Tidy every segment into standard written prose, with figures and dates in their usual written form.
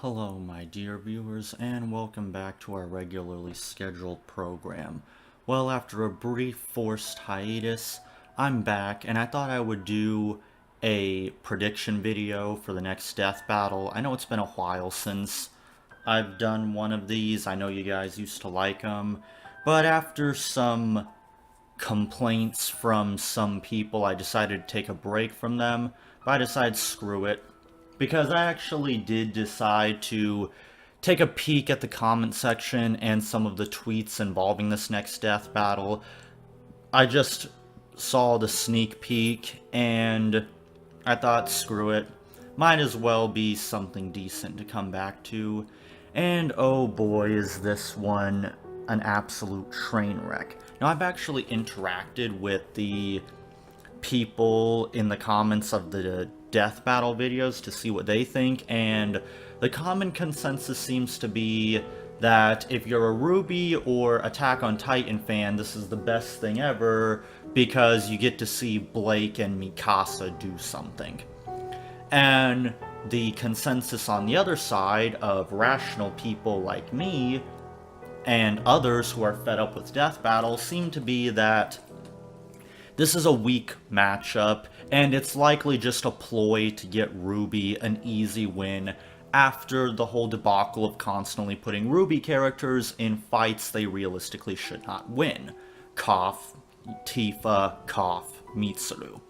Hello, my dear viewers, and welcome back to our regularly scheduled program. Well, after a brief forced hiatus, I'm back, and I thought I would do a prediction video for the next death battle. I know it's been a while since I've done one of these. I know you guys used to like them, but after some complaints from some people, I decided to take a break from them. But I decided screw it, because I actually did decide to take a peek at the comment section and some of the tweets involving this next death battle. I just saw the sneak peek and I thought, screw it. Might as well be something decent to come back to. And oh boy, is this one an absolute train wreck. Now, I've actually interacted with the people in the comments of the death battle videos to see what they think, and the common consensus seems to be that if you're a Ruby or Attack on Titan fan, this is the best thing ever because you get to see Blake and Mikasa do something. And the consensus on the other side of rational people like me and others who are fed up with death battles seem to be that this is a weak matchup, and it's likely just a ploy to get Ruby an easy win after the whole debacle of constantly putting Ruby characters in fights they realistically should not win. Cough, Tifa, cough, Mitsuru.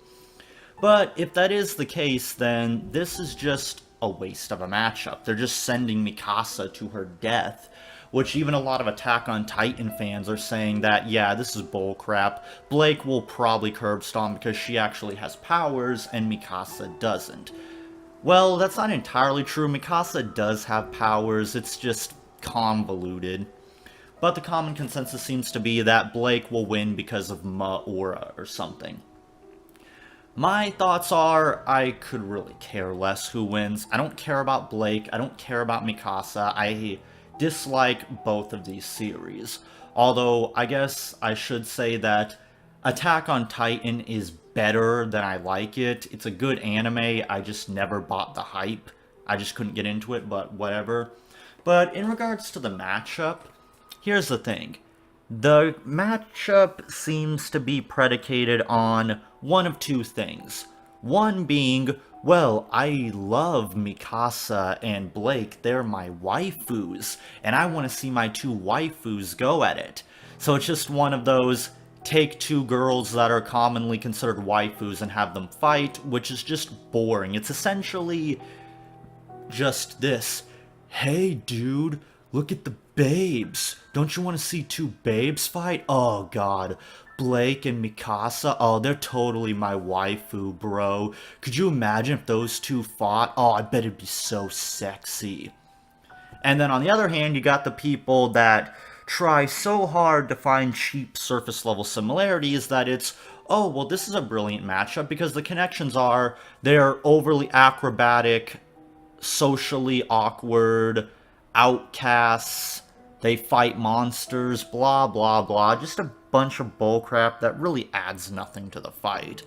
But if that is the case, then this is just a waste of a matchup. They're just sending Mikasa to her death, which even a lot of Attack on Titan fans are saying that, yeah, this is bullcrap. Blake will probably curb stomp because she actually has powers and Mikasa doesn't. Well, that's not entirely true. Mikasa does have powers, it's just convoluted. But the common consensus seems to be that Blake will win because of Ma-Aura or something. My thoughts are, I could really care less who wins. I don't care about Blake, I don't care about Mikasa, I dislike both of these series. Although, I guess I should say that Attack on Titan is better than I like it. It's a good anime, I just never bought the hype. I just couldn't get into it, but whatever. But in regards to the matchup, here's the thing. The matchup seems to be predicated on one of two things. One being, well, I love Mikasa and Blake, they're my waifus, and I want to see my two waifus go at it. So it's just one of those, take two girls that are commonly considered waifus and have them fight, which is just boring. It's essentially just this, hey dude, look at the babes. Don't you want to see two babes fight? Oh god. Blake and Mikasa, oh, they're totally my waifu, bro. Could you imagine if those two fought? Oh, I bet it'd be so sexy. And then on the other hand, you got the people that try so hard to find cheap surface level similarities that it's, oh, well, this is a brilliant matchup because the connections are they're overly acrobatic, socially awkward, outcasts, they fight monsters, blah blah blah, just a bunch of bullcrap that really adds nothing to the fight.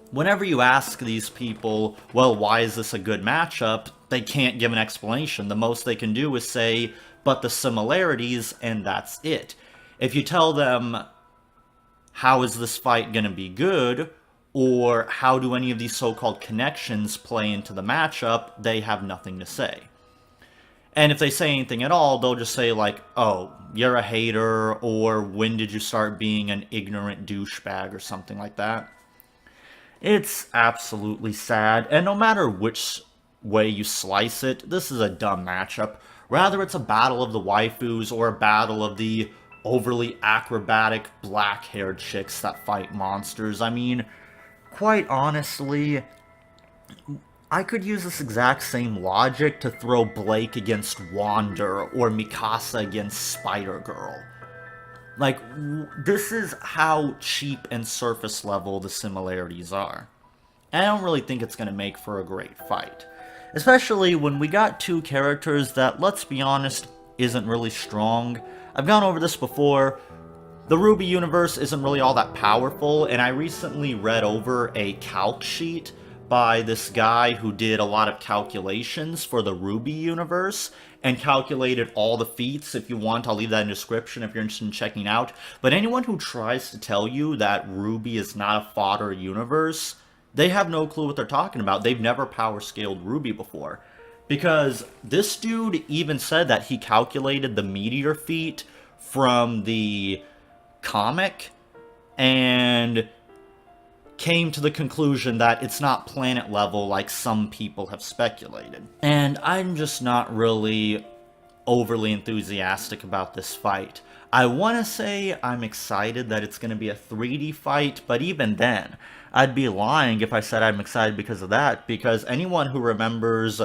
Whenever you ask these people, well, why is this a good matchup, they can't give an explanation. The most they can do is say, but the similarities, and that's it. If you tell them, how is this fight gonna be good, or how do any of these so-called connections play into the matchup, they have nothing to say. And if they say anything at all, they'll just say like, oh, you're a hater, or when did you start being an ignorant douchebag, or something like that. It's absolutely sad, and no matter which way you slice it, this is a dumb matchup. Rather it's a battle of the waifus, or a battle of the overly acrobatic black-haired chicks that fight monsters. I mean, quite honestly, I could use this exact same logic to throw Blake against Wander or Mikasa against Spider-Girl. Like, this is how cheap and surface level the similarities are. And I don't really think it's going to make for a great fight. Especially when we got two characters that, let's be honest, isn't really strong. I've gone over this before. The Ruby universe isn't really all that powerful, and I recently read over a calc sheet by this guy who did a lot of calculations for the Ruby universe and calculated all the feats. If you want, I'll leave that in the description if you're interested in checking out. But anyone who tries to tell you that Ruby is not a fodder universe, they have no clue what they're talking about. They've never power scaled Ruby before. Because this dude even said that he calculated the meteor feat from the comic and came to the conclusion that it's not planet level like some people have speculated. And I'm just not really overly enthusiastic about this fight. I want to say I'm excited that it's going to be a 3D fight, but even then, I'd be lying if I said I'm excited because of that, because anyone who remembers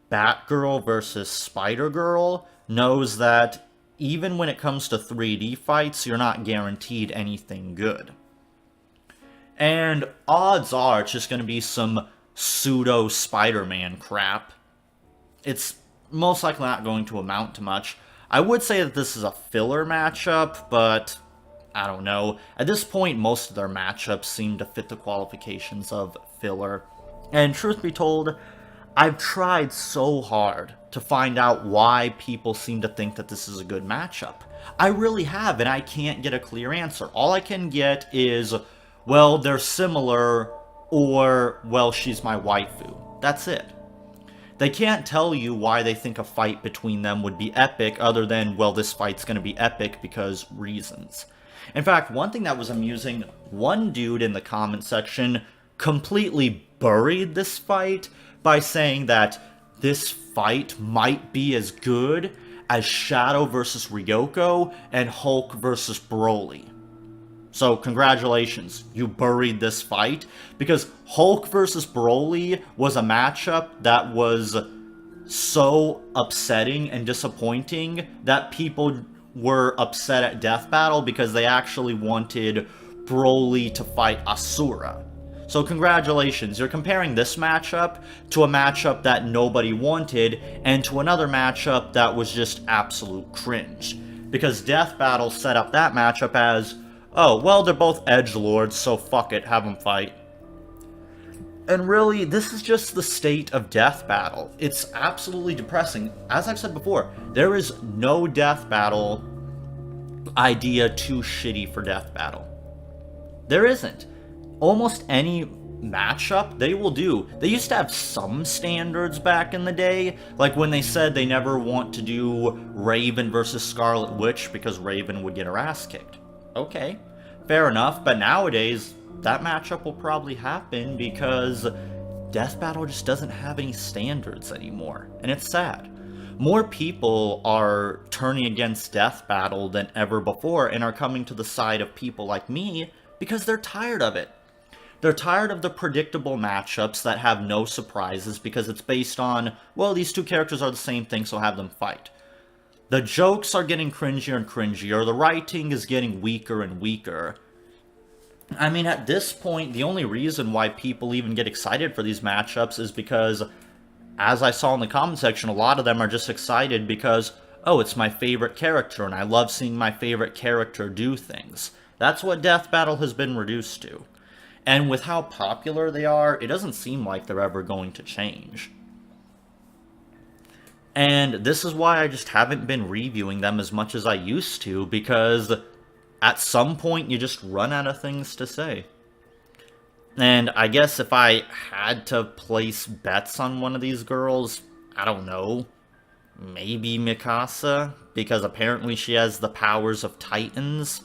Batgirl versus Spider-Girl knows that even when it comes to 3D fights, you're not guaranteed anything good. And odds are it's just going to be some pseudo Spider-Man crap. It's most likely not going to amount to much. I would say that this is a filler matchup, but I don't know. At this point, most of their matchups seem to fit the qualifications of filler. And truth be told, I've tried so hard to find out why people seem to think that this is a good matchup. I really have, and I can't get a clear answer. All I can get is, well, they're similar, or, well, she's my waifu. That's it. They can't tell you why they think a fight between them would be epic, other than, well, this fight's gonna be epic because reasons. In fact, one thing that was amusing, one dude in the comment section completely buried this fight by saying that this fight might be as good as Shadow versus Ryoko and Hulk versus Broly. So congratulations, you buried this fight, because Hulk versus Broly was a matchup that was so upsetting and disappointing that people were upset at Death Battle because they actually wanted Broly to fight Asura. So congratulations, you're comparing this matchup to a matchup that nobody wanted and to another matchup that was just absolute cringe. Because Death Battle set up that matchup as, oh, well, they're both edgelords, so fuck it, have them fight. And really, this is just the state of Death Battle. It's absolutely depressing. As I've said before, there is no Death Battle idea too shitty for Death Battle. There isn't. Almost any matchup they will do. They used to have some standards back in the day, like when they said they never want to do Raven versus Scarlet Witch because Raven would get her ass kicked. Okay, fair enough, but nowadays, that matchup will probably happen because Death Battle just doesn't have any standards anymore, and it's sad. More people are turning against Death Battle than ever before and are coming to the side of people like me because they're tired of it. They're tired of the predictable matchups that have no surprises because it's based on, well, these two characters are the same thing, so have them fight. The jokes are getting cringier and cringier, the writing is getting weaker and weaker. I mean, at this point, the only reason why people even get excited for these matchups is because, as I saw in the comment section, a lot of them are just excited because, oh, it's my favorite character, and I love seeing my favorite character do things. That's what Death Battle has been reduced to. And with how popular they are, it doesn't seem like they're ever going to change. And this is why I just haven't been reviewing them as much as I used to, because at some point you just run out of things to say. And I guess if I had to place bets on one of these girls, I don't know, maybe Mikasa, because apparently she has the powers of Titans.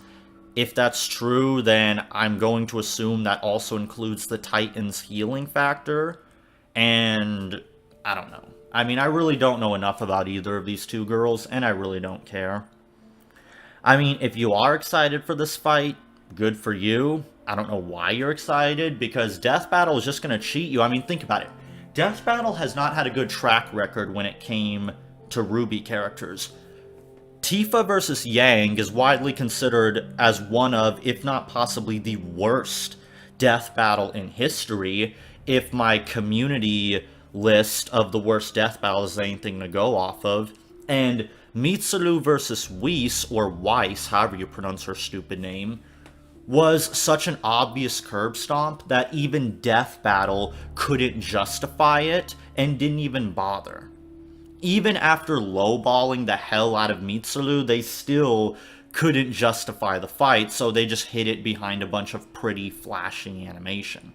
If that's true, then I'm going to assume that also includes the Titan's healing factor, and I don't know. I mean, I really don't know enough about either of these two girls, and I really don't care. I mean, if you are excited for this fight, good for you. I don't know why you're excited, because Death Battle is just going to cheat you. I mean, think about it. Death Battle has not had a good track record when it came to Ruby characters. Tifa versus Yang is widely considered as one of, if not possibly the worst Death Battle in history, if my community list of the worst Death Battles is anything to go off of. And Mitsuru versus Whis, or Weiss, however you pronounce her stupid name, was such an obvious curb stomp that even Death Battle couldn't justify it and didn't even bother. Even after lowballing the hell out of Mitsuru, they still couldn't justify the fight, so they just hid it behind a bunch of pretty flashing animation.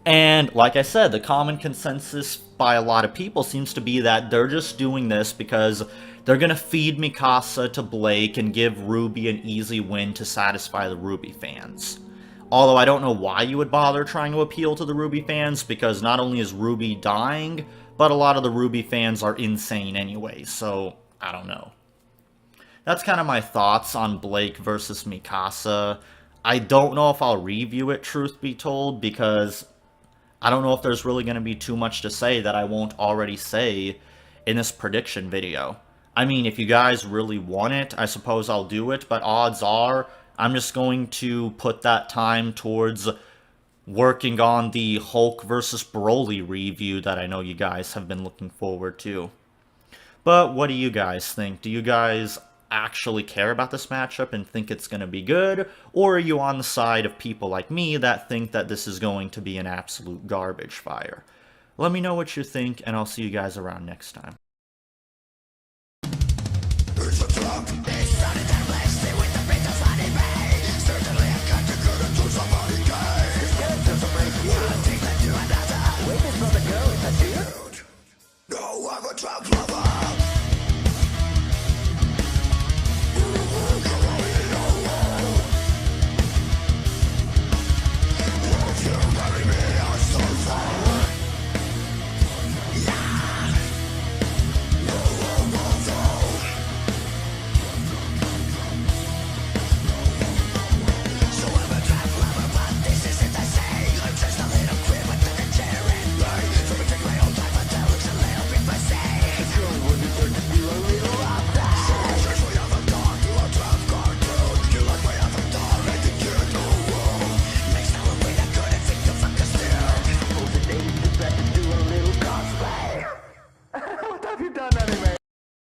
And like I said, the common consensus by a lot of people seems to be that they're just doing this because they're going to feed Mikasa to Blake and give Ruby an easy win to satisfy the Ruby fans. Although I don't know why you would bother trying to appeal to the Ruby fans, because not only is Ruby dying, but a lot of the Ruby fans are insane anyway, so I don't know. That's kind of my thoughts on Blake versus Mikasa. I don't know if I'll review it, truth be told, because I don't know if there's really going to be too much to say that I won't already say in this prediction video. I mean, if you guys really want it, I suppose I'll do it, but odds are I'm just going to put that time towards working on the Hulk versus Broly review that I know you guys have been looking forward to. But what do you guys think? Do you guys actually care about this matchup and think it's going to be good? Or are you on the side of people like me that think that this is going to be an absolute garbage fire? Let me know what you think, and I'll see you guys around next time.